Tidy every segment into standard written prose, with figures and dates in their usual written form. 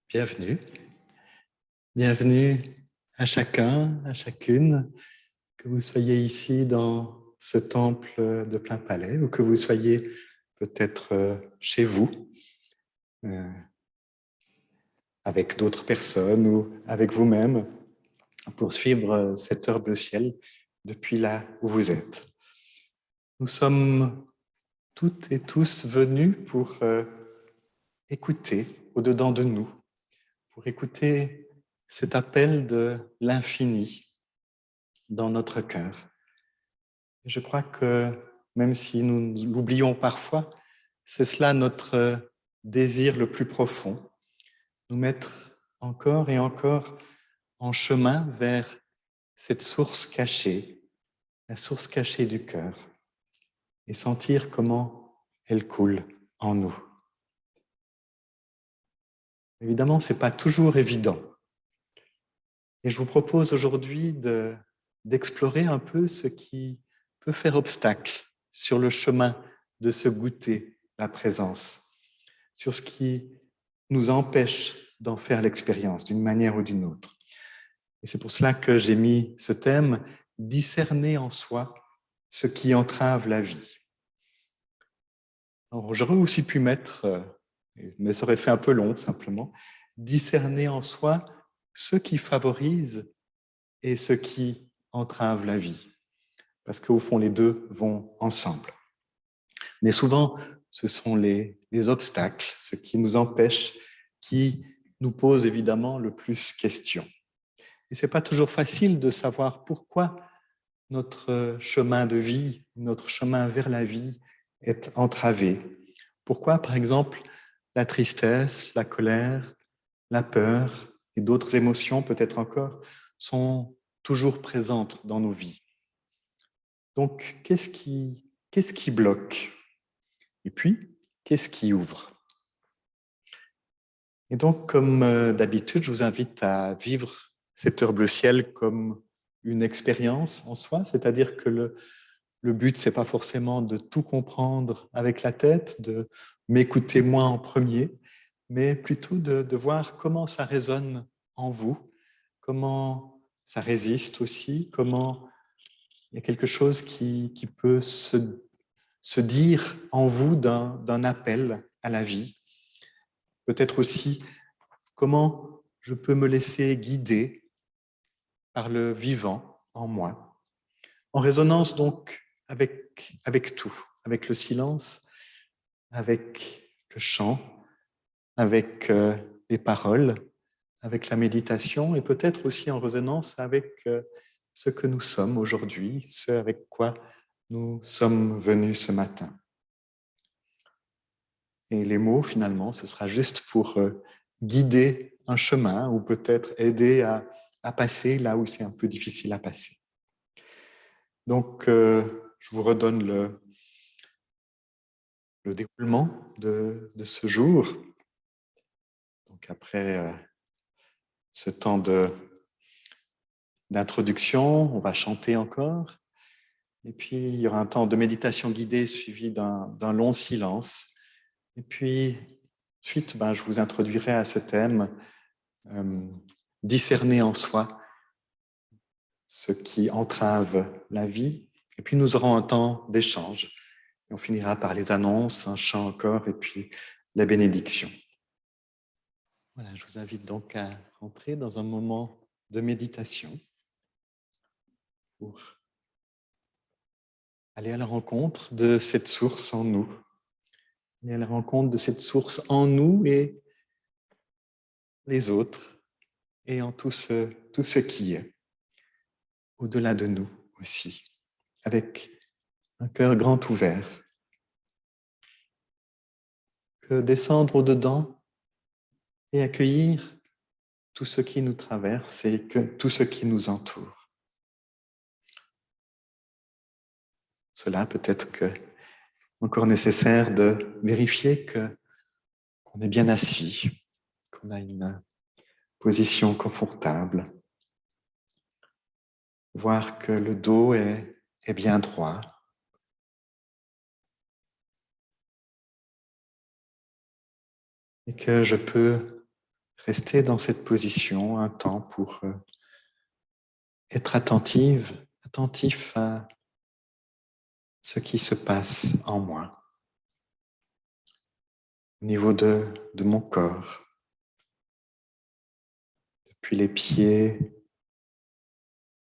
Bienvenue. Bienvenue à chacun, à chacune, que vous soyez ici dans ce temple de plein palais ou que vous soyez peut-être chez vous, euh, avec d'autres personnes ou avec vous-même pour suivre cette heure bleu ciel depuis là où vous êtes. Nous sommes toutes et tous venus pour écouter au-dedans de nous, pour écouter cet appel de l'infini dans notre cœur. Je crois que même si nous l'oublions parfois, c'est cela notre désir le plus profond, nous mettre encore et encore en chemin vers cette source cachée, la source cachée du cœur, et sentir comment elle coule en nous. Évidemment, ce n'est pas toujours évident. Et je vous propose aujourd'hui d'explorer un peu ce qui peut faire obstacle sur le chemin de se goûter la présence, sur ce qui nous empêche d'en faire l'expérience d'une manière ou d'une autre. Et c'est pour cela que j'ai mis ce thème « Discerner en soi ce qui entrave la vie ». Alors, j'aurais aussi pu mettre, mais ça aurait fait un peu long simplement, « Discerner en soi ce qui favorise et ce qui entrave la vie ». Parce qu'au fond, les deux vont ensemble. Mais souvent, ce sont les obstacles, ce qui nous empêche, qui nous pose évidemment le plus question. Et ce n'est pas toujours facile de savoir pourquoi notre chemin de vie, notre chemin vers la vie est entravé. Pourquoi, par exemple, la tristesse, la colère, la peur et d'autres émotions, peut-être encore, sont toujours présentes dans nos vies. Donc, qu'est-ce qui bloque? Et puis, qu'est-ce qui ouvre? Et donc, comme d'habitude, je vous invite à vivre cette heure bleu ciel comme une expérience en soi, c'est-à-dire que le but, c'est pas forcément de tout comprendre avec la tête, de m'écouter moi en premier, mais plutôt de voir comment ça résonne en vous, comment ça résiste aussi, comment il y a quelque chose qui peut se dire en vous d'un appel à la vie. Peut-être aussi comment je peux me laisser guider par le vivant en moi, en résonance donc avec tout, avec le silence, avec le chant, avec les paroles, avec la méditation et peut-être aussi en résonance avec ce que nous sommes aujourd'hui, ce avec quoi nous sommes venus ce matin. Et les mots, finalement, ce sera juste pour guider un chemin ou peut-être aider à passer là où c'est un peu difficile à passer. Donc, je vous redonne le déroulement de ce jour. Donc, après ce temps d'introduction, on va chanter encore. Et puis, il y aura un temps de méditation guidée suivi d'un long silence. Et puis, ensuite, je vous introduirai à ce thème discerner en soi ce qui entrave la vie. Et puis, nous aurons un temps d'échange. Et on finira par les annonces, un chant encore, et puis la bénédiction. Voilà, je vous invite donc à entrer dans un moment de méditation pour aller à la rencontre de cette source en nous. Aller à la rencontre de cette source en nous et les autres, et en tout ce qui est, au-delà de nous aussi, avec un cœur grand ouvert. Que descendre au-dedans et accueillir tout ce qui nous traverse et tout ce qui nous entoure. Cela peut-être que encore nécessaire de vérifier qu'on est bien assis, qu'on a une position confortable, voir que le dos est bien droit, et que je peux rester dans cette position un temps pour être attentif à ce qui se passe en moi, au niveau de mon corps, depuis les pieds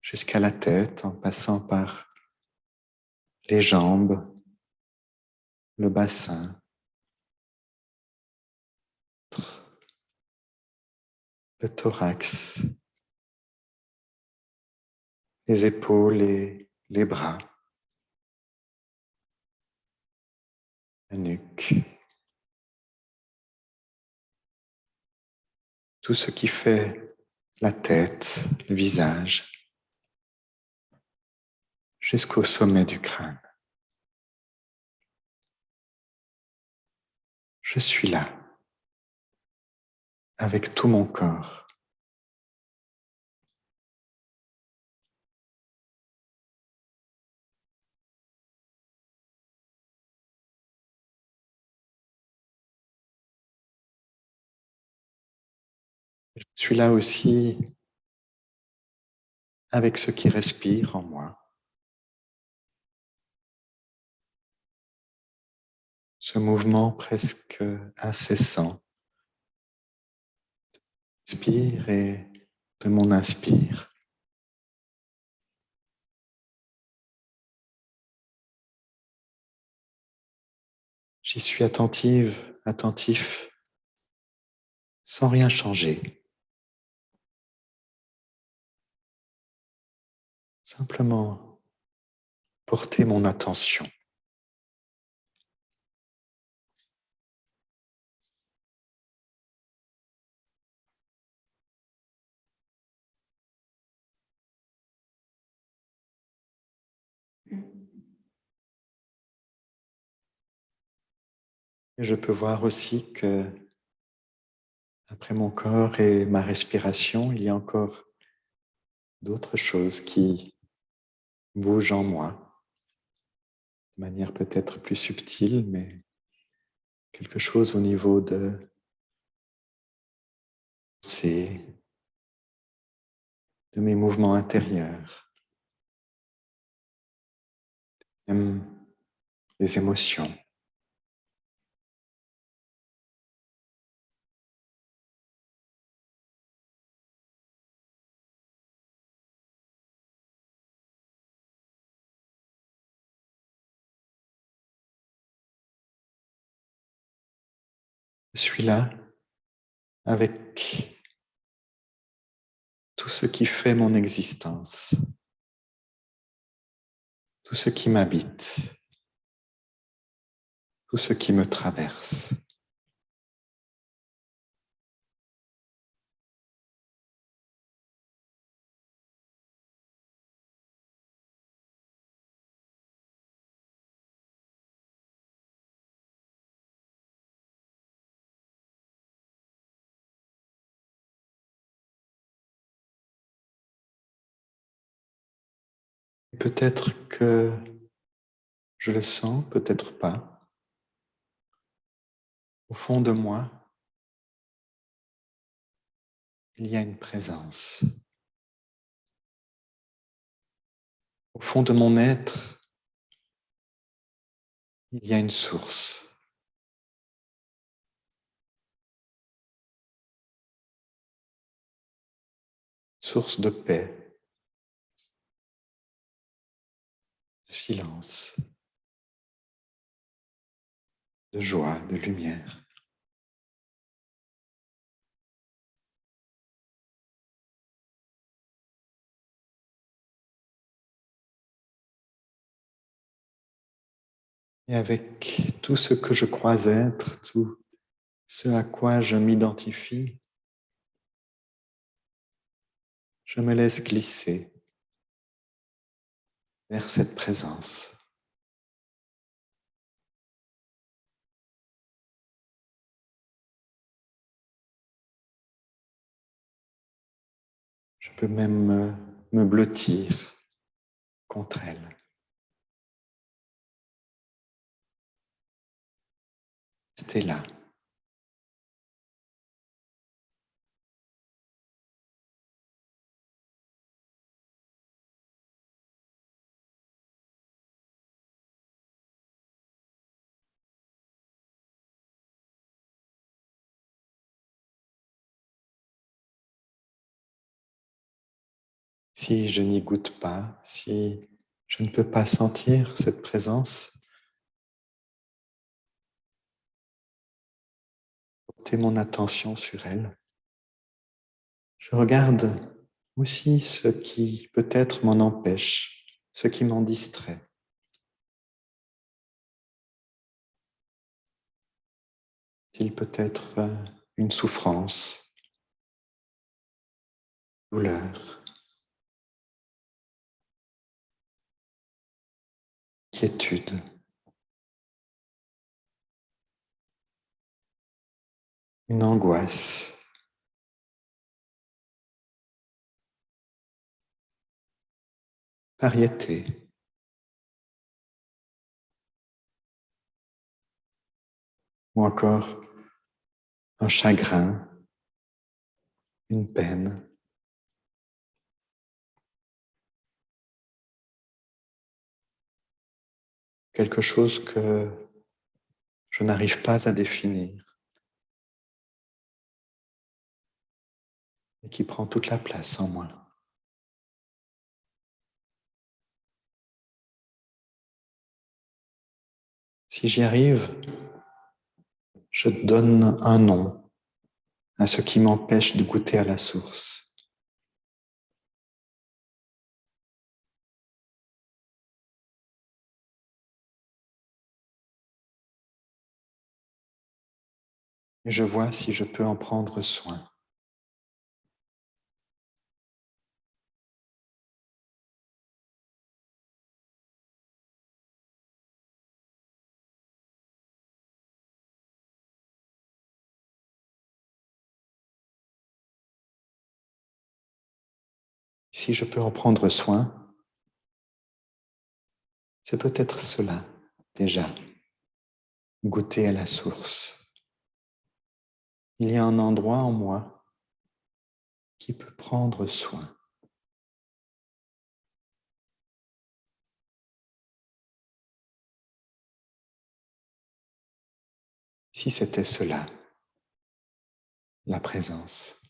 jusqu'à la tête, en passant par les jambes, le bassin, le thorax, les épaules et les bras, la nuque. Tout ce qui fait la tête, le visage, jusqu'au sommet du crâne. Je suis là, avec tout mon corps. Je suis là aussi avec ce qui respire en moi. Ce mouvement presque incessant. Inspire et de mon inspire. J'y suis attentif, sans rien changer. Simplement porter mon attention. Et je peux voir aussi que après mon corps et ma respiration, il y a encore d'autres choses qui bougent en moi, de manière peut-être plus subtile, mais quelque chose au niveau de mes mouvements intérieurs, même des émotions. Je suis là avec tout ce qui fait mon existence, tout ce qui m'habite, tout ce qui me traverse. Peut-être que je le sens, peut-être pas. Au fond de moi, il y a une présence. Au fond de mon être, il y a une source. Source de paix, de silence, de joie, de lumière. Et avec tout ce que je crois être, tout ce à quoi je m'identifie, je me laisse glisser vers cette présence. Je peux même me blottir contre elle. Rester là. Si je n'y goûte pas, si je ne peux pas sentir cette présence, porter mon attention sur elle. Je regarde aussi ce qui peut-être m'en empêche, ce qui m'en distrait. Il peut être une souffrance, douleur, quiétude. Une angoisse, variété, ou encore un chagrin, une peine, quelque chose que je n'arrive pas à définir et qui prend toute la place en moi. Si j'y arrive, je donne un nom à ce qui m'empêche de goûter à la source. Et je vois si je peux en prendre soin. Si je peux en prendre soin, c'est peut-être cela, déjà, goûter à la source. Il y a un endroit en moi qui peut prendre soin. Si c'était cela, la présence.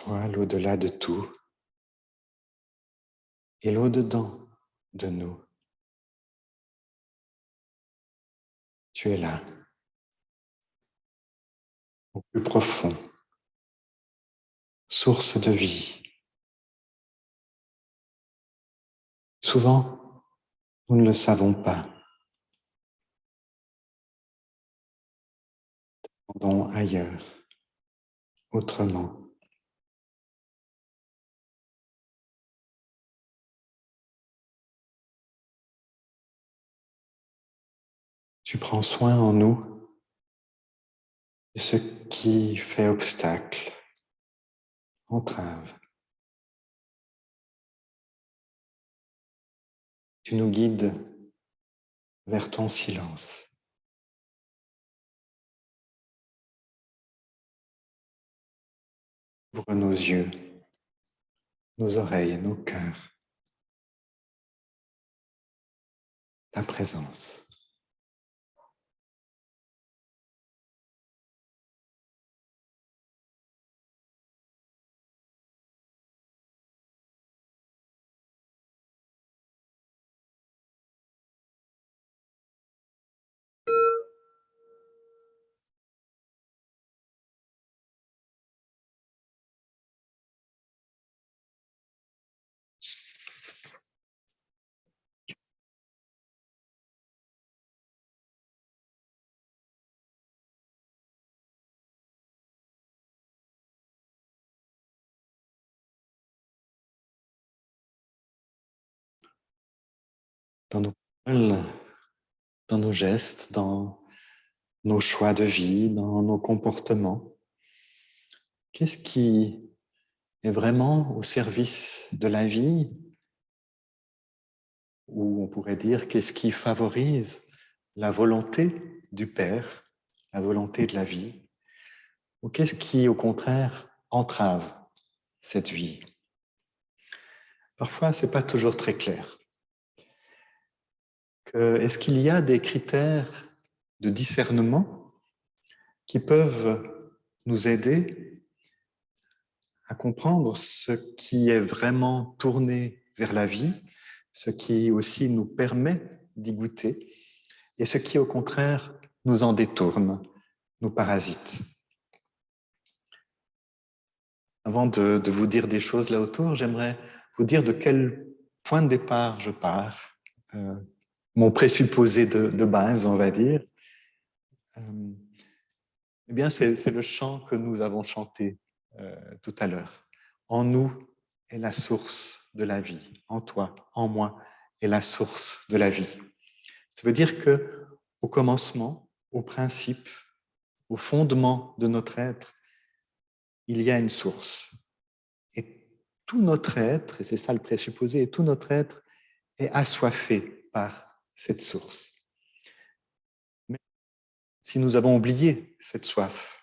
toi, l'au-delà de tout et l'au-dedans de nous. Tu es là, au plus profond, source de vie. Souvent, nous ne le savons pas. Tendons ailleurs, autrement. Tu prends soin en nous de ce qui fait obstacle, entrave. Tu nous guides vers ton silence. Ouvre nos yeux, nos oreilles et nos cœurs. Ta présence. Dans nos paroles, dans nos gestes, dans nos choix de vie, dans nos comportements. Qu'est-ce qui est vraiment au service de la vie? Ou on pourrait dire, qu'est-ce qui favorise la volonté du Père, la volonté de la vie? Ou qu'est-ce qui, au contraire, entrave cette vie? Parfois, ce n'est pas toujours très clair. Est-ce qu'il y a des critères de discernement qui peuvent nous aider à comprendre ce qui est vraiment tourné vers la vie, ce qui aussi nous permet d'y goûter, et ce qui, au contraire, nous en détourne, nous parasite. Avant de vous dire des choses là autour, j'aimerais vous dire de quel point de départ je pars, mon présupposé de base, on va dire. Eh bien, c'est le chant que nous avons chanté tout à l'heure. En nous est la source de la vie. En toi, en moi est la source de la vie. Ça veut dire que au commencement, au principe, au fondement de notre être, il y a une source. Et tout notre être, et c'est ça le présupposé, et tout notre être est assoiffé par cette source. Mais si nous avons oublié cette soif,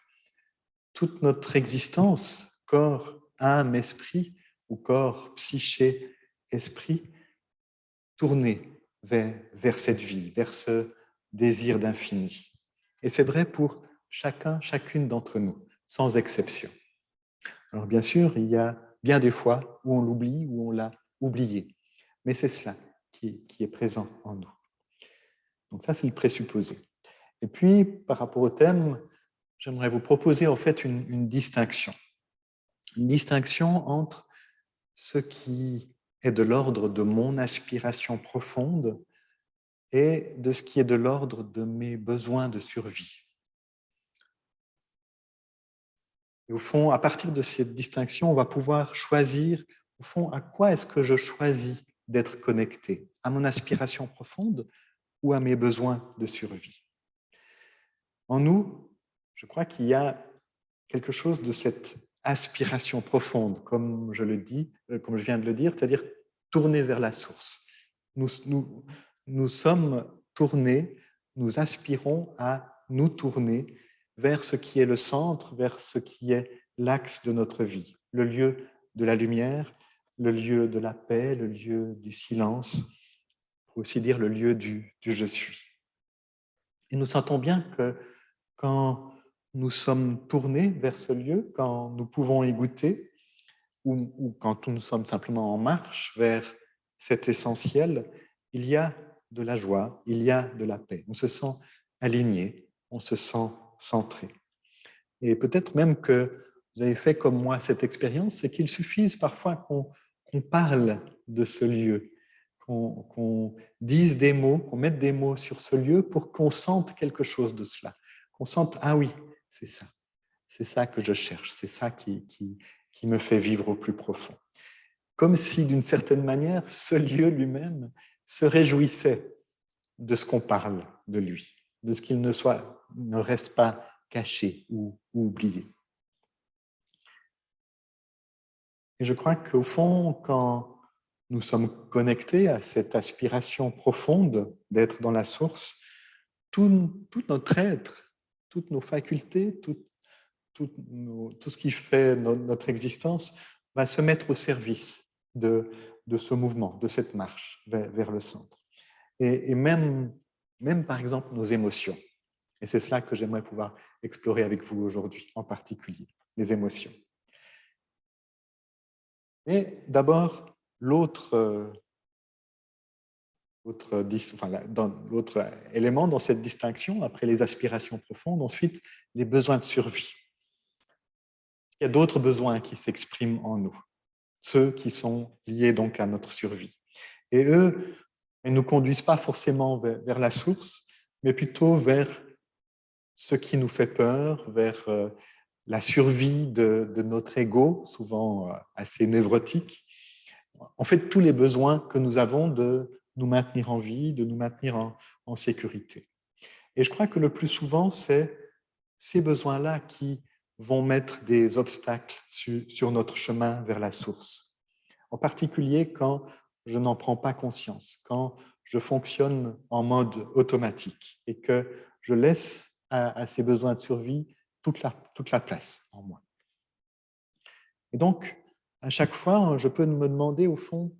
toute notre existence, corps, âme, esprit, ou corps, psyché, esprit, tourner vers cette vie, vers ce désir d'infini. Et c'est vrai pour chacun, chacune d'entre nous, sans exception. Alors bien sûr, il y a bien des fois où on l'oublie, où on l'a oublié, mais c'est cela qui est présent en nous. Donc ça, c'est le présupposé. Et puis, par rapport au thème, j'aimerais vous proposer en fait une distinction. Une distinction entre ce qui est de l'ordre de mon aspiration profonde et de ce qui est de l'ordre de mes besoins de survie. Et au fond, à partir de cette distinction, on va pouvoir choisir, au fond, à quoi est-ce que je choisis d'être connecté? À mon aspiration profonde ou à mes besoins de survie? En nous, je crois qu'il y a quelque chose de cette aspiration profonde, comme je le dis, comme je viens de le dire, c'est-à-dire tourner vers la source. Nous sommes tournés, nous aspirons à nous tourner vers ce qui est le centre, vers ce qui est l'axe de notre vie, le lieu de la lumière, le lieu de la paix, le lieu du silence, on peut aussi dire le lieu du je suis. Et nous sentons bien que quand nous sommes tournés vers ce lieu, quand nous pouvons y goûter, ou quand nous sommes simplement en marche vers cet essentiel, il y a de la joie, il y a de la paix. On se sent aligné, on se sent centré. Et peut-être même que vous avez fait comme moi cette expérience, c'est qu'il suffise parfois qu'on parle de ce lieu, qu'on dise des mots, qu'on mette des mots sur ce lieu pour qu'on sente quelque chose de cela. Qu'on sente, ah oui, c'est ça que je cherche, c'est ça qui me fait vivre au plus profond. Comme si, d'une certaine manière, ce lieu lui-même se réjouissait de ce qu'on parle de lui, de ce qu'il ne reste pas caché ou oublié. Et je crois qu'au fond, quand nous sommes connectés à cette aspiration profonde d'être dans la source, tout notre être, toutes nos facultés, tout ce qui fait notre existence va se mettre au service de ce mouvement, de cette marche vers le centre. Et même par exemple nos émotions. Et c'est cela que j'aimerais pouvoir explorer avec vous aujourd'hui, en particulier, les émotions. Mais d'abord, l'autre élément dans cette distinction, après les aspirations profondes, ensuite les besoins de survie. Il y a d'autres besoins qui s'expriment en nous, ceux qui sont liés donc à notre survie. Et eux, ils ne nous conduisent pas forcément vers la source, mais plutôt vers ce qui nous fait peur, vers la survie de notre ego, souvent assez névrotique. En fait, tous les besoins que nous avons de nous maintenir en vie, de nous maintenir en sécurité. Et je crois que le plus souvent, c'est ces besoins-là qui vont mettre des obstacles sur notre chemin vers la source. En particulier quand je n'en prends pas conscience, quand je fonctionne en mode automatique et que je laisse à ces besoins de survie toute la place en moi. Et donc, à chaque fois, je peux me demander au fond,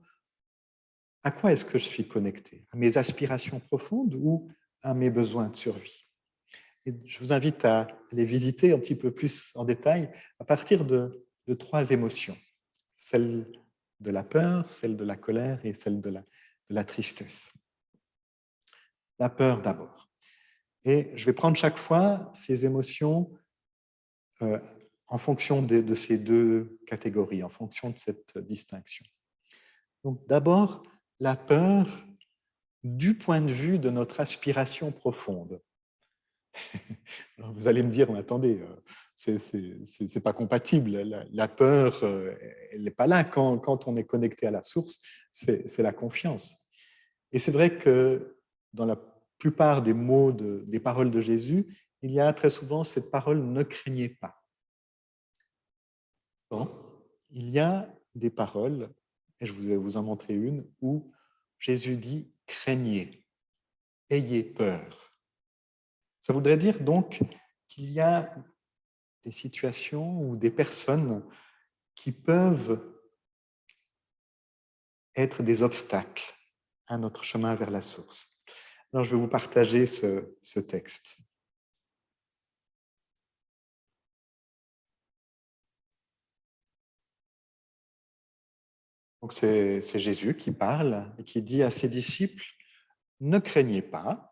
à quoi est-ce que je suis connecté? À mes aspirations profondes ou à mes besoins de survie? Et je vous invite à les visiter un petit peu plus en détail à partir de 3 émotions. Celle de la peur, celle de la colère et celle de la tristesse. La peur d'abord. Et je vais prendre chaque fois ces émotions en fonction de ces 2 catégories, en fonction de cette distinction. Donc d'abord, la peur du point de vue de notre aspiration profonde. Alors vous allez me dire, mais attendez, c'est pas compatible. La peur, elle n'est pas là. Quand on est connecté à la source, c'est la confiance. Et c'est vrai que dans la plupart des mots, des paroles de Jésus, il y a très souvent cette parole « ne craignez pas ». Bon, il y a des paroles, et je vais vous en montrer une, où Jésus dit « craignez, ayez peur ». Ça voudrait dire donc qu'il y a des situations ou des personnes qui peuvent être des obstacles à notre chemin vers la source. Alors, je vais vous partager ce texte. Donc, c'est Jésus qui parle et qui dit à ses disciples, ne craignez pas,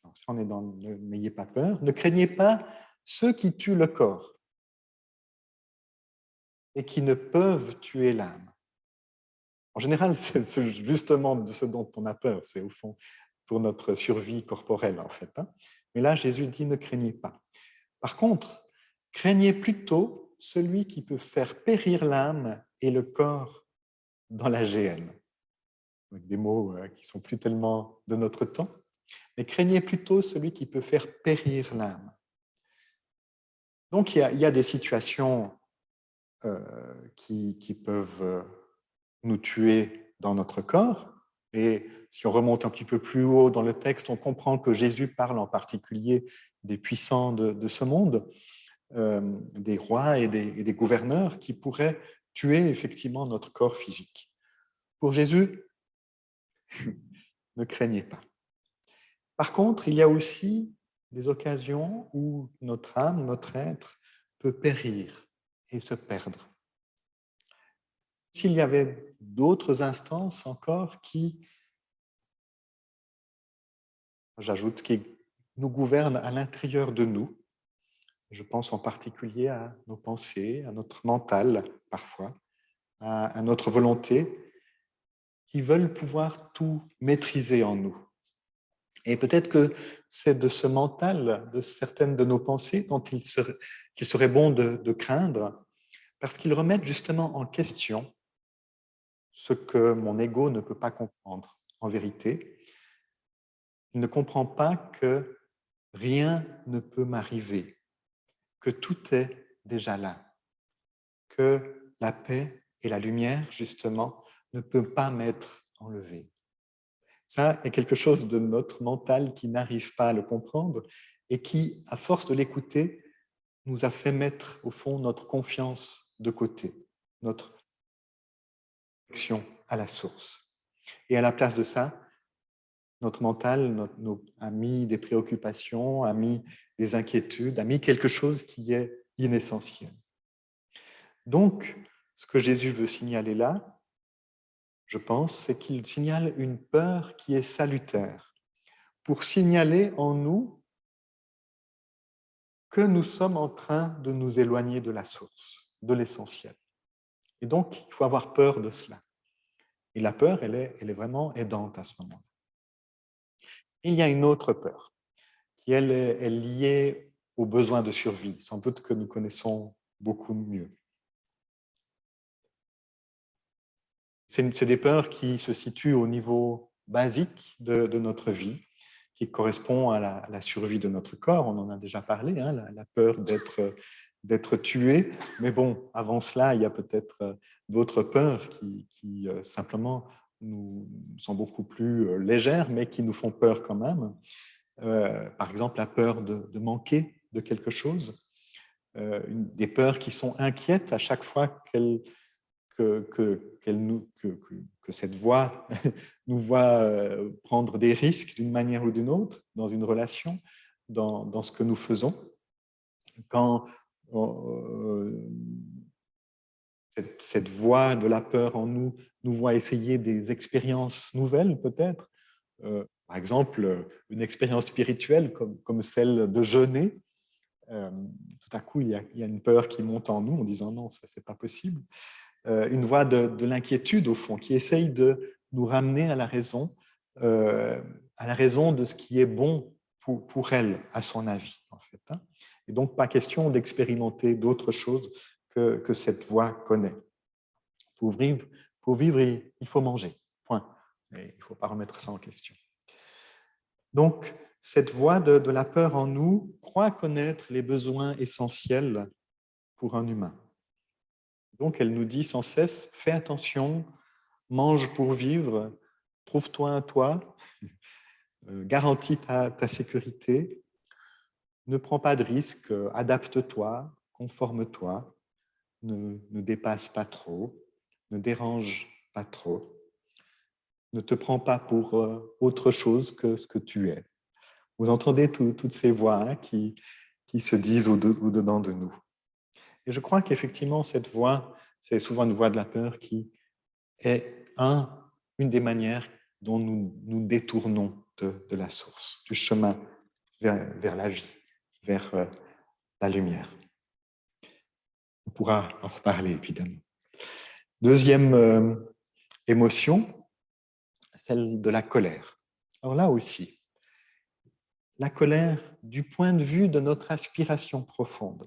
alors, on est dans n'ayez pas peur, ne craignez pas ceux qui tuent le corps et qui ne peuvent tuer l'âme. En général, c'est justement de ce dont on a peur, c'est au fond pour notre survie corporelle en fait. Mais là, Jésus dit ne craignez pas. Par contre, craignez plutôt celui qui peut faire périr l'âme et le corps dans la géhenne. Avec des mots qui sont plus tellement de notre temps. Mais craignez plutôt celui qui peut faire périr l'âme. Donc, il y a des situations qui peuvent nous tuer dans notre corps. Et si on remonte un petit peu plus haut dans le texte, on comprend que Jésus parle en particulier des puissants de ce monde, des rois et des gouverneurs qui pourraient tuer effectivement notre corps physique. Pour Jésus, ne craignez pas. Par contre, il y a aussi des occasions où notre âme, notre être, peut périr et se perdre. s'il y avait d'autres instances encore qui, j'ajoute, qui nous gouvernent à l'intérieur de nous. Je pense en particulier à nos pensées, à notre mental parfois, à notre volonté, qui veulent pouvoir tout maîtriser en nous. Et peut-être que c'est de ce mental, de certaines de nos pensées, dont qu'il serait bon de craindre, parce qu'ils remettent justement en question ce que mon ego ne peut pas comprendre. En vérité, il ne comprend pas que rien ne peut m'arriver, que tout est déjà là, que la paix et la lumière, justement, ne peuvent pas m'être enlevées. Ça est quelque chose de notre mental qui n'arrive pas à le comprendre et qui, à force de l'écouter, nous a fait mettre, au fond, notre confiance de côté, notre connexion à la source. Et à la place de ça, notre mental a mis des préoccupations, a mis des inquiétudes, a mis quelque chose qui est inessentiel. Donc, ce que Jésus veut signaler là, je pense, c'est qu'il signale une peur qui est salutaire, pour signaler en nous que nous sommes en train de nous éloigner de la source, de l'essentiel. Et donc, il faut avoir peur de cela. Et la peur, elle est vraiment aidante à ce moment-là. Il y a une autre peur, qui elle est liée aux besoins de survie, sans doute que nous connaissons beaucoup mieux. C'est des peurs qui se situent au niveau basique de notre vie, qui correspond à la survie de notre corps. On en a déjà parlé, hein, la peur d'être tué. Mais bon, avant cela, il y a peut-être d'autres peurs qui simplement nous sont beaucoup plus légères, mais qui nous font peur quand même. Par exemple, la peur de manquer de quelque chose, des peurs qui sont inquiètes à chaque fois que cette voix nous voit prendre des risques d'une manière ou d'une autre dans une relation, dans ce que nous faisons. Quand cette voix de la peur en nous nous voit essayer des expériences nouvelles peut-être, par exemple une expérience spirituelle comme celle de jeûner, tout à coup il y a une peur qui monte en nous en disant non, ça c'est pas possible. Une voix de l'inquiétude, au fond, qui essaye de nous ramener à la raison de ce qui est bon pour elle, à son avis, en fait. Hein. Et donc, pas question d'expérimenter d'autres choses que cette voix connaît. Pour vivre, il faut manger, point. Et il ne faut pas remettre ça en question. Donc, cette voix de la peur en nous croit connaître les besoins essentiels pour un humain. Donc, elle nous dit sans cesse, fais attention, mange pour vivre, trouve-toi un toit, garantis ta sécurité, ne prends pas de risques, adapte-toi, conforme-toi, ne dépasse pas trop, ne dérange pas trop, ne te prends pas pour autre chose que ce que tu es. Vous entendez toutes ces voix hein, qui se disent au-dedans de nous. Et je crois qu'effectivement, cette voix, c'est souvent une voix de la peur qui est une des manières dont nous détournons de la source, du chemin vers la vie, vers la lumière. On pourra en reparler, évidemment. Deuxième émotion, celle de la colère. Alors là aussi, la colère du point de vue de notre aspiration profonde.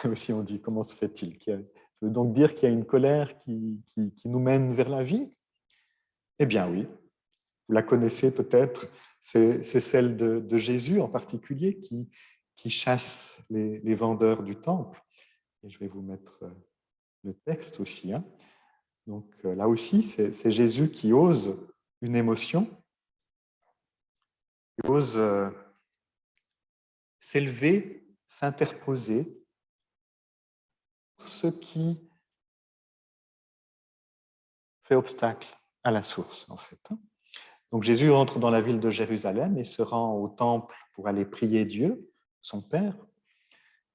Là aussi, on dit, comment se fait-il? Ça veut donc dire qu'il y a une colère qui nous mène vers la vie? Eh bien oui, vous la connaissez peut-être, c'est celle de Jésus en particulier qui chasse les vendeurs du temple. Et je vais vous mettre le texte aussi. Hein. Donc là aussi, c'est Jésus qui ose une émotion, qui ose s'élever, s'interposer pour ce qui fait obstacle à la source, en fait. Hein. Donc Jésus entre dans la ville de Jérusalem et se rend au temple pour aller prier Dieu, son Père.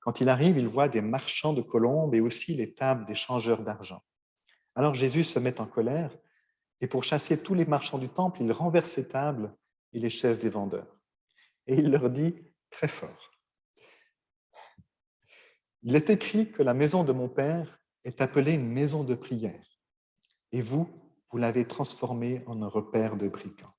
Quand il arrive, il voit des marchands de colombes et aussi les tables des changeurs d'argent. Alors Jésus se met en colère et pour chasser tous les marchands du temple, il renverse les tables et les chaises des vendeurs. Et il leur dit très fort, « Il est écrit que la maison de mon Père est appelée une maison de prière, et vous, vous l'avez transformée en un repère de brigands. »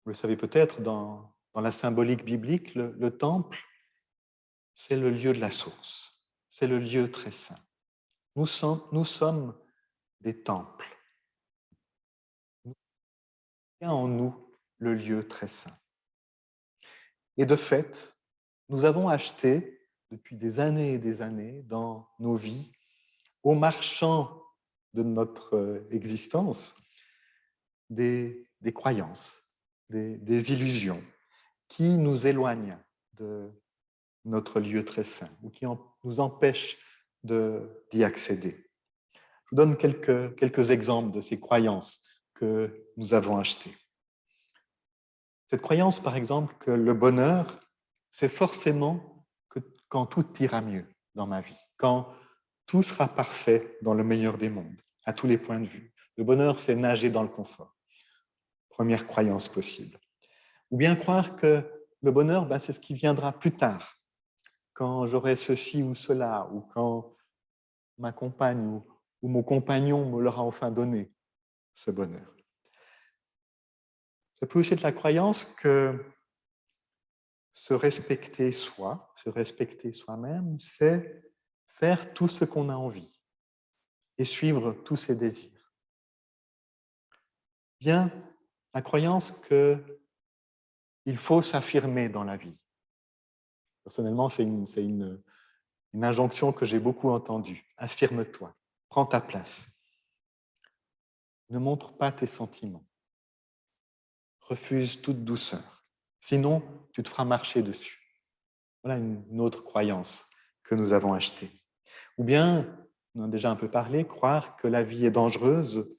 Vous le savez peut-être, dans la symbolique biblique, le temple, c'est le lieu de la source, c'est le lieu très saint. Nous sommes des temples. Il y a en nous le lieu très saint. Et de fait, nous avons acheté depuis des années et des années dans nos vies, au marchand de notre existence, des croyances, des illusions qui nous éloignent de notre lieu très saint ou qui nous empêchent d'y accéder. Je vous donne quelques exemples de ces croyances que nous avons achetées. Cette croyance, par exemple, que le bonheur, c'est forcément que quand tout ira mieux dans ma vie, quand tout sera parfait dans le meilleur des mondes, à tous les points de vue. Le bonheur, c'est nager dans le confort. Première croyance possible. Ou bien croire que le bonheur, c'est ce qui viendra plus tard, quand j'aurai ceci ou cela, ou quand ma compagne ou mon compagnon me l'aura enfin donné, ce bonheur. Ça peut aussi être la croyance que se respecter soi, se respecter soi-même, c'est faire tout ce qu'on a envie et suivre tous ses désirs. Bien, la croyance qu'il faut s'affirmer dans la vie. Personnellement, c'est une injonction que j'ai beaucoup entendue. Affirme-toi, prends ta place. Ne montre pas tes sentiments. Refuse toute douceur. Sinon, tu te feras marcher dessus. Voilà une autre croyance que nous avons achetée. Ou bien, on en a déjà un peu parlé, croire que la vie est dangereuse,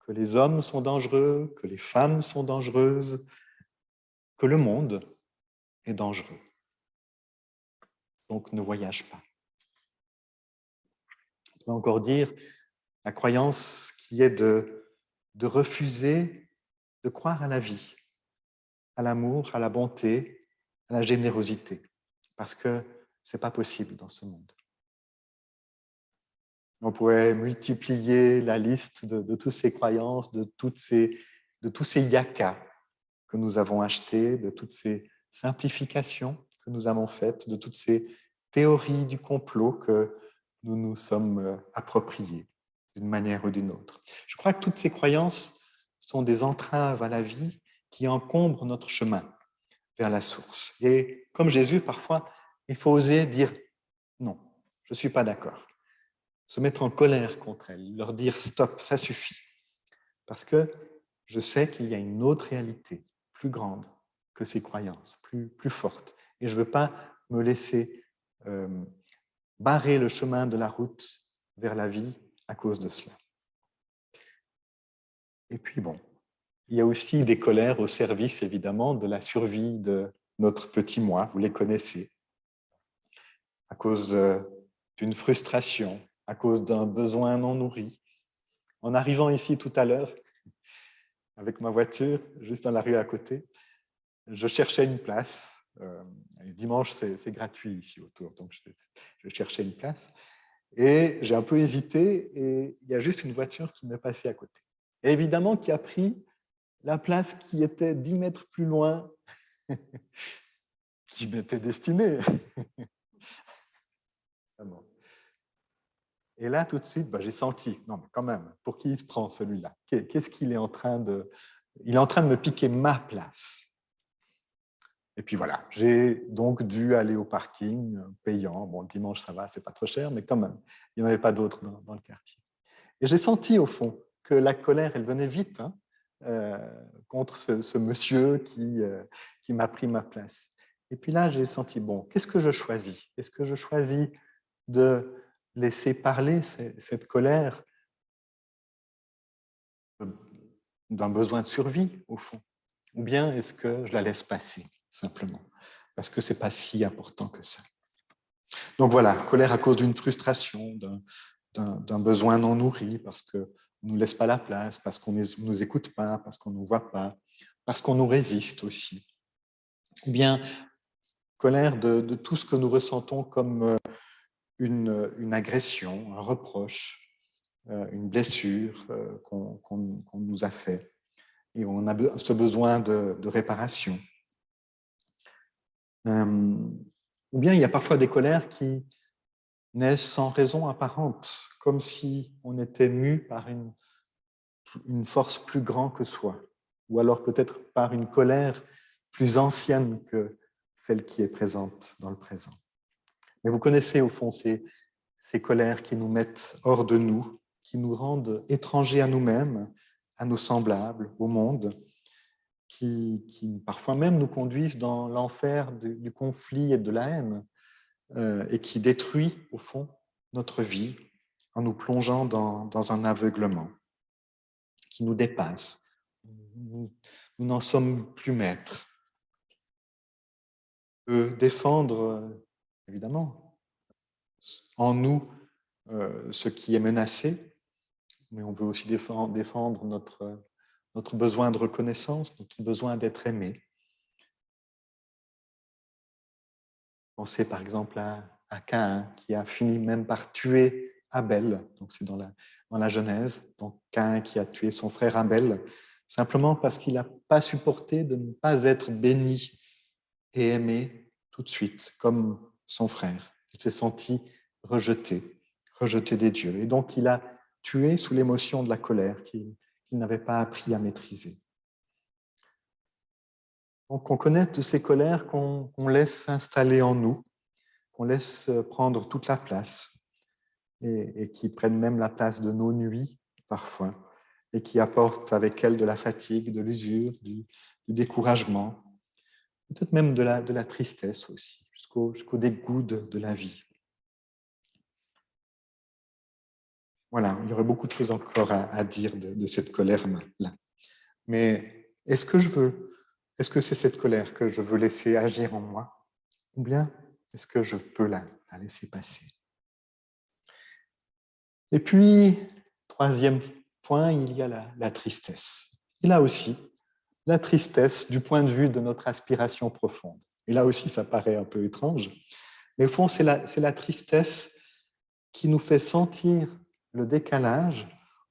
que les hommes sont dangereux, que les femmes sont dangereuses, que le monde est dangereux. Donc, ne voyage pas. On peut encore dire la croyance qui est de refuser de croire à la vie, à l'amour, à la bonté, à la générosité, parce que ce n'est pas possible dans ce monde. On pourrait multiplier la liste de toutes ces croyances, de tous ces yakas que nous avons achetés, de toutes ces simplifications que nous avons faites, de toutes ces théories du complot que nous nous sommes appropriées d'une manière ou d'une autre. Je crois que toutes ces croyances sont des entraves à la vie qui encombrent notre chemin vers la source. Et comme Jésus, parfois, il faut oser dire non, je ne suis pas d'accord. Se mettre en colère contre elles, leur dire stop, ça suffit. Parce que je sais qu'il y a une autre réalité plus grande que ces croyances, plus forte. Et je ne veux pas me laisser barrer le chemin de la route vers la vie à cause de cela. Et puis bon, il y a aussi des colères au service, évidemment, de la survie de notre petit moi, vous les connaissez, à cause d'une frustration, à cause d'un besoin non nourri. En arrivant ici tout à l'heure, avec ma voiture, juste dans la rue à côté, je cherchais une place. Dimanche, c'est gratuit ici autour, donc je cherchais une place. Et j'ai un peu hésité, et il y a juste une voiture qui m'est passée à côté. Et évidemment, qui a pris la place qui était 10 mètres plus loin, qui m'était destinée. Et là, tout de suite, j'ai senti, non, mais quand même, pour qui il se prend celui-là? Qu'est-ce qu'il est en train de... Il est en train de me piquer ma place. Et puis voilà, j'ai donc dû aller au parking payant. Bon, le dimanche, ça va, c'est pas trop cher, mais quand même, il n'y en avait pas d'autres dans le quartier. Et j'ai senti, au fond, que la colère, elle venait vite contre ce monsieur qui m'a pris ma place. Et puis là, j'ai senti, bon, qu'est-ce que je choisis? Est-ce que je choisis de laisser parler cette colère d'un besoin de survie, au fond? Ou bien est-ce que je la laisse passer, simplement? Parce que ce n'est pas si important que ça. Donc voilà, colère à cause d'une frustration, d'un besoin non nourri, parce qu'on ne nous laisse pas la place, parce qu'on ne nous écoute pas, parce qu'on ne nous voit pas, parce qu'on nous résiste aussi. Ou bien colère de tout ce que nous ressentons comme une agression, un reproche, une blessure qu'on nous a fait. Et on a ce besoin de réparation. Ou bien il y a parfois des colères qui naissent sans raison apparente, comme si on était mu par une force plus grande que soi, ou alors peut-être par une colère plus ancienne que celle qui est présente dans le présent. Mais vous connaissez au fond ces colères qui nous mettent hors de nous, qui nous rendent étrangers à nous-mêmes, à nos semblables, au monde, qui parfois même nous conduisent dans l'enfer du conflit et de la haine, et qui détruit au fond notre vie en nous plongeant dans un aveuglement qui nous dépasse. Nous n'en sommes plus maîtres. On peut défendre, évidemment, en nous ce qui est menacé, mais on veut aussi défendre notre besoin de reconnaissance, notre besoin d'être aimé. Pensez par exemple à Caïn, qui a fini même par tuer Abel. Donc c'est dans la Genèse. Donc Caïn qui a tué son frère Abel, simplement parce qu'il n'a pas supporté de ne pas être béni et aimé tout de suite, comme son frère. Il s'est senti rejeté des dieux. Et donc il a tué sous l'émotion de la colère qu'il n'avait pas appris à maîtriser. Donc on connaît toutes ces colères qu'on laisse s'installer en nous, qu'on laisse prendre toute la place et qui prennent même la place de nos nuits parfois et qui apportent avec elles de la fatigue, de l'usure, du découragement, peut-être même de la tristesse aussi, jusqu'au dégoût de la vie. Voilà, il y aurait beaucoup de choses encore à dire de cette colère-là. Mais est-ce que c'est cette colère que je veux laisser agir en moi? Ou bien est-ce que je peux la laisser passer? Et puis, troisième point, il y a la tristesse. Et là aussi, la tristesse du point de vue de notre aspiration profonde. Et là aussi, ça paraît un peu étrange, mais au fond, c'est la tristesse qui nous fait sentir le décalage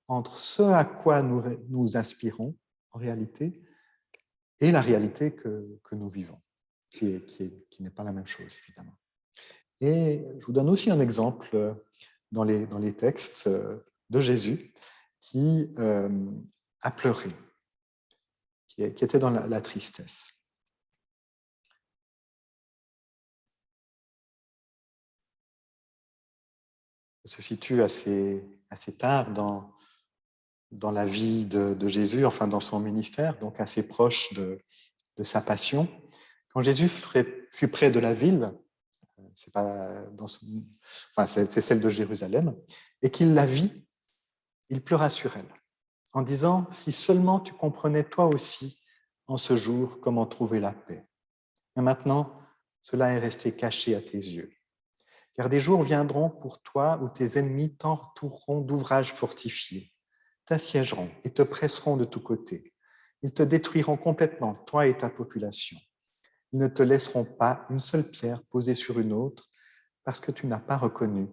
entre ce à quoi nous aspirons en réalité et la réalité que nous vivons, qui n'est pas la même chose, évidemment. Et je vous donne aussi un exemple dans les textes de Jésus qui a pleuré, qui était dans la tristesse. Ça se situe assez tard dans la vie de Jésus, enfin dans son ministère, donc assez proche de sa passion. Quand Jésus fut près de la ville, c'est pas c'est celle de Jérusalem, et qu'il la vit, il pleura sur elle, en disant « Si seulement tu comprenais toi aussi en ce jour comment trouver la paix. Mais maintenant, cela est resté caché à tes yeux. Car des jours viendront pour toi où tes ennemis t'entoureront d'ouvrages fortifiés, t'assiégeront et te presseront de tous côtés. Ils te détruiront complètement, toi et ta population. Ils ne te laisseront pas une seule pierre posée sur une autre parce que tu n'as pas reconnu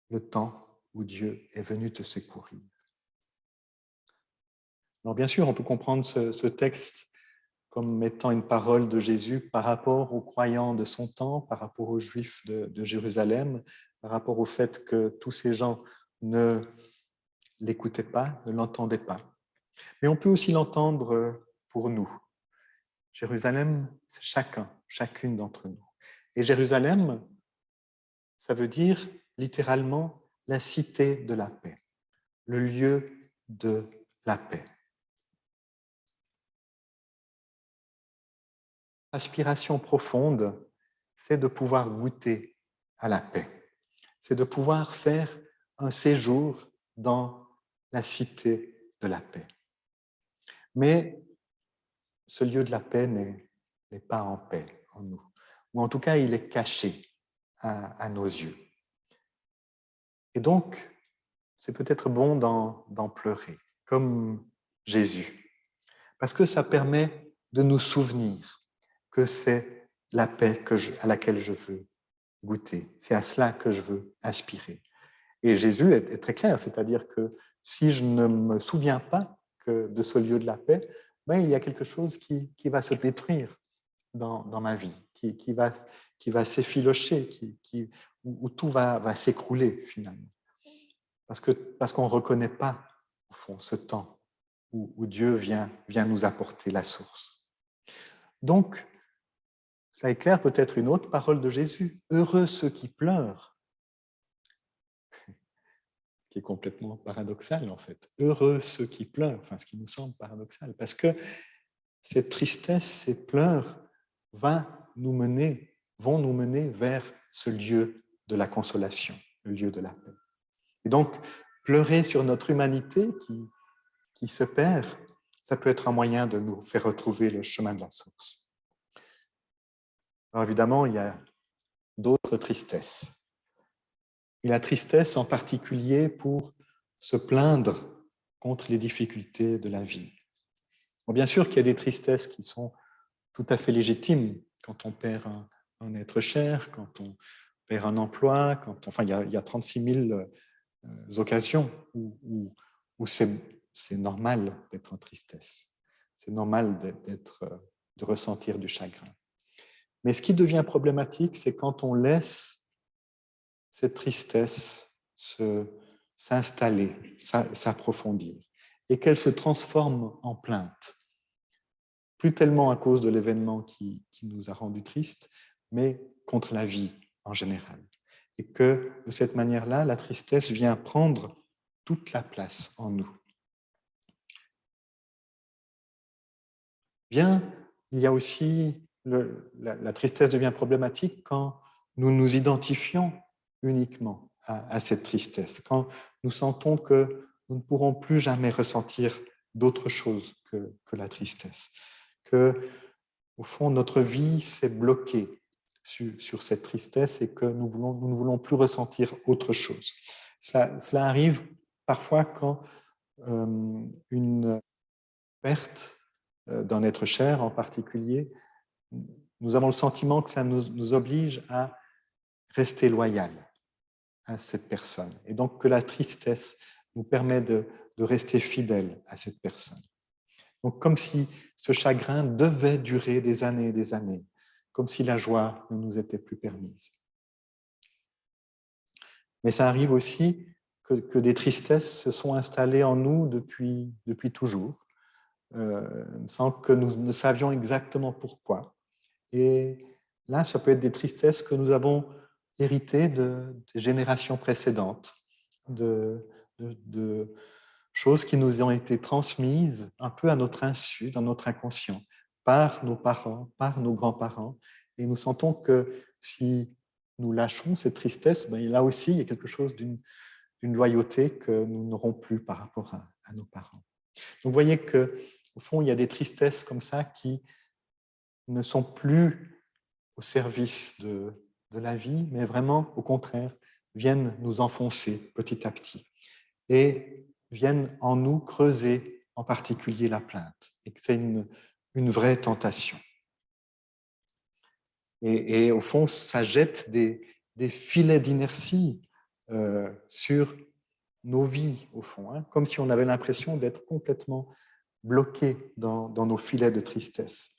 le temps où Dieu est venu te secourir. » Alors bien sûr, on peut comprendre ce texte comme mettant une parole de Jésus par rapport aux croyants de son temps, par rapport aux Juifs de Jérusalem, par rapport au fait que tous ces gens ne l'écoutaient pas, ne l'entendaient pas. Mais on peut aussi l'entendre pour nous. Jérusalem, c'est chacune d'entre nous. Et Jérusalem, ça veut dire littéralement la cité de la paix, le lieu de la paix. L'aspiration profonde, c'est de pouvoir goûter à la paix. C'est de pouvoir faire un séjour dans la cité de la paix. Mais ce lieu de la paix n'est pas en paix en nous. Ou en tout cas, il est caché à nos yeux. Et donc, c'est peut-être bon d'en pleurer, comme Jésus, parce que ça permet de nous souvenir que c'est la paix à laquelle je veux goûter, c'est à cela que je veux aspirer. Et Jésus est très clair, c'est-à-dire que si je ne me souviens pas de ce lieu de la paix, ben, il y a quelque chose qui va se détruire dans ma vie, qui va s'effilocher, où tout va s'écrouler finalement. Parce qu'on ne reconnaît pas, au fond, ce temps où Dieu vient nous apporter la source. Donc, ça éclaire peut-être une autre parole de Jésus. Heureux ceux qui pleurent, qui est complètement paradoxal en fait. Heureux ceux qui pleurent, enfin ce qui nous semble paradoxal, parce que cette tristesse, ces pleurs vont nous mener vers ce lieu de la consolation, le lieu de la paix. Et donc, pleurer sur notre humanité qui se perd, ça peut être un moyen de nous faire retrouver le chemin de la source. Alors évidemment, il y a d'autres tristesses. Et la tristesse en particulier pour se plaindre contre les difficultés de la vie. Bon, bien sûr qu'il y a des tristesses qui sont tout à fait légitimes quand on perd un être cher, quand on perd un emploi, enfin, il y a 36 000 occasions où c'est normal d'être en tristesse. C'est normal de ressentir du chagrin. Mais ce qui devient problématique, c'est quand on laisse cette tristesse s'installer, s'approfondir, et qu'elle se transforme en plainte. Plus tellement à cause de l'événement qui nous a rendus tristes, mais contre la vie en général. Et que de cette manière-là, la tristesse vient prendre toute la place en nous. Bien, il y a aussi, la tristesse devient problématique quand nous nous identifions uniquement à cette tristesse, quand nous sentons que nous ne pourrons plus jamais ressentir d'autre chose que la tristesse, que, au fond, notre vie s'est bloquée sur cette tristesse et que nous ne voulons plus ressentir autre chose. Cela arrive parfois quand une perte d'un être cher en particulier, nous avons le sentiment que ça nous oblige à rester loyal à cette personne. Et donc que la tristesse nous permet de rester fidèle à cette personne. Donc comme si ce chagrin devait durer des années et des années, comme si la joie ne nous était plus permise. Mais ça arrive aussi que des tristesses se sont installées en nous depuis toujours, sans que nous ne savions exactement pourquoi. Et là, ça peut être des tristesses que nous avons héritées des générations précédentes, de choses qui nous ont été transmises un peu à notre insu, dans notre inconscient, par nos parents, par nos grands-parents. Et nous sentons que si nous lâchons cette tristesse, ben là aussi, il y a quelque chose d'une loyauté que nous n'aurons plus par rapport à nos parents. Donc, vous voyez qu'au fond, il y a des tristesses comme ça qui ne sont plus au service de la vie, mais vraiment, au contraire, viennent nous enfoncer petit à petit et viennent en nous creuser en particulier la plainte, et que c'est une vraie tentation. Et au fond, ça jette des filets d'inertie sur nos vies, au fond, hein, comme si on avait l'impression d'être complètement bloqué dans nos filets de tristesse.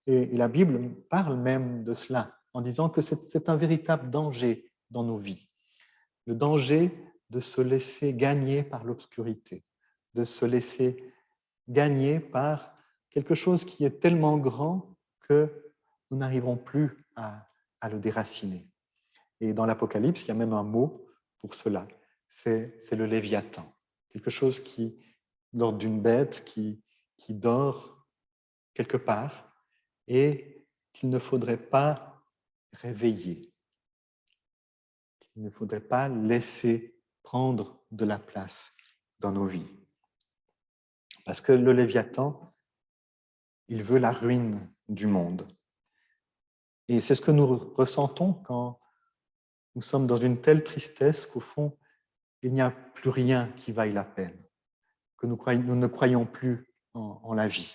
Et la Bible parle même de cela, en disant que c'est un véritable danger dans nos vies. Le danger de se laisser gagner par l'obscurité, de se laisser gagner par quelque chose qui est tellement grand que nous n'arrivons plus à le déraciner. Et dans l'Apocalypse, il y a même un mot pour cela, c'est le Léviathan, quelque chose l'ordre d'une bête qui dort quelque part et qu'il ne faudrait pas réveiller, qu'il ne faudrait pas laisser prendre de la place dans nos vies. Parce que le Léviathan, il veut la ruine du monde. Et c'est ce que nous ressentons quand nous sommes dans une telle tristesse qu'au fond, il n'y a plus rien qui vaille la peine, que nous ne croyons plus en la vie,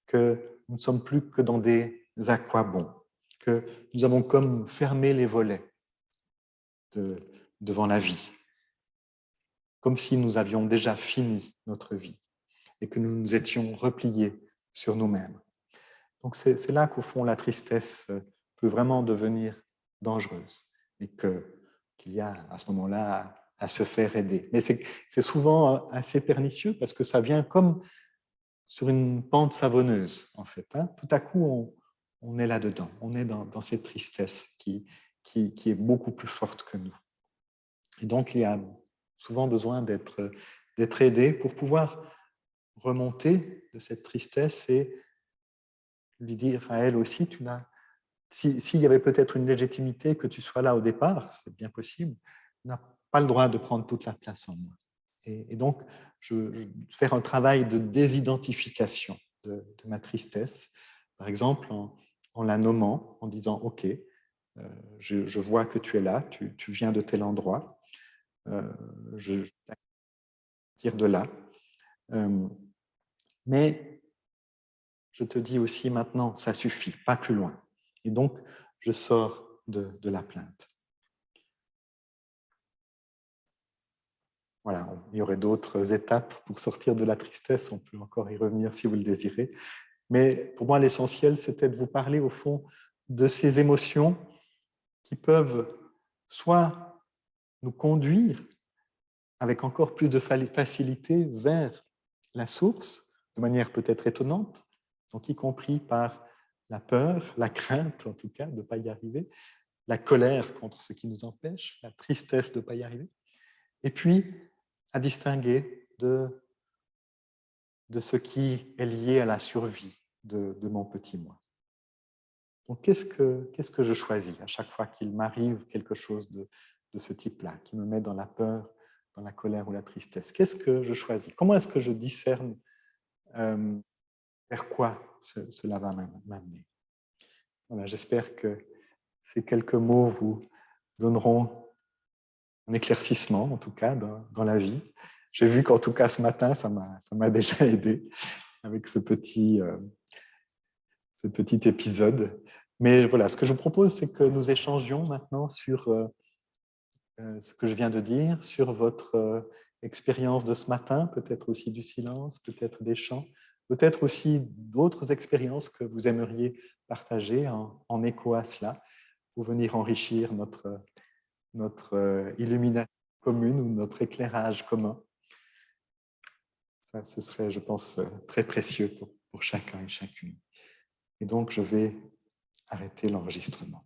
que nous ne sommes plus que dans des aquabons, que nous avons comme fermé les volets devant la vie, comme si nous avions déjà fini notre vie et que nous nous étions repliés sur nous-mêmes. Donc c'est là qu'au fond la tristesse peut vraiment devenir dangereuse et qu'il y a à ce moment-là à se faire aider. Mais c'est souvent assez pernicieux parce que ça vient comme sur une pente savonneuse, en fait. Hein. Tout à coup, on est là-dedans, on est dans cette tristesse qui est beaucoup plus forte que nous. Et donc, il y a souvent besoin d'être aidé pour pouvoir remonter de cette tristesse et lui dire à elle aussi, s'il y avait peut-être une légitimité que tu sois là au départ, c'est bien possible, tu n'as pas le droit de prendre toute la place en moi. Et donc, je faire un travail de désidentification de ma tristesse, par exemple en la nommant, en disant « Ok, je vois que tu es là, tu viens de tel endroit, je t'attire de là. Mais je te dis aussi maintenant, ça suffit, pas plus loin. Et donc, je sors de la plainte. » Voilà, il y aurait d'autres étapes pour sortir de la tristesse, on peut encore y revenir si vous le désirez. Mais pour moi, l'essentiel, c'était de vous parler au fond de ces émotions qui peuvent soit nous conduire avec encore plus de facilité vers la source, de manière peut-être étonnante, donc y compris par la peur, la crainte en tout cas de ne pas y arriver, la colère contre ce qui nous empêche, la tristesse de ne pas y arriver, et puis à distinguer de ce qui est lié à la survie de mon petit moi. Donc, qu'est-ce que je choisis à chaque fois qu'il m'arrive quelque chose de ce type-là, qui me met dans la peur, dans la colère ou la tristesse? Qu'est-ce que je choisis? Comment est-ce que je discerne vers quoi cela va m'amener? Voilà, j'espère que ces quelques mots vous donneront un éclaircissement, en tout cas, dans la vie. J'ai vu qu'en tout cas, ce matin, ça m'a déjà aidé avec ce petit épisode. Mais voilà, ce que je vous propose, c'est que nous échangions maintenant sur ce que je viens de dire, sur votre expérience de ce matin, peut-être aussi du silence, peut-être des chants, peut-être aussi d'autres expériences que vous aimeriez partager en écho à cela, pour venir enrichir notre illumination commune ou notre éclairage commun. Ça, ce serait, je pense, très précieux pour chacun et chacune. Et donc, je vais arrêter l'enregistrement.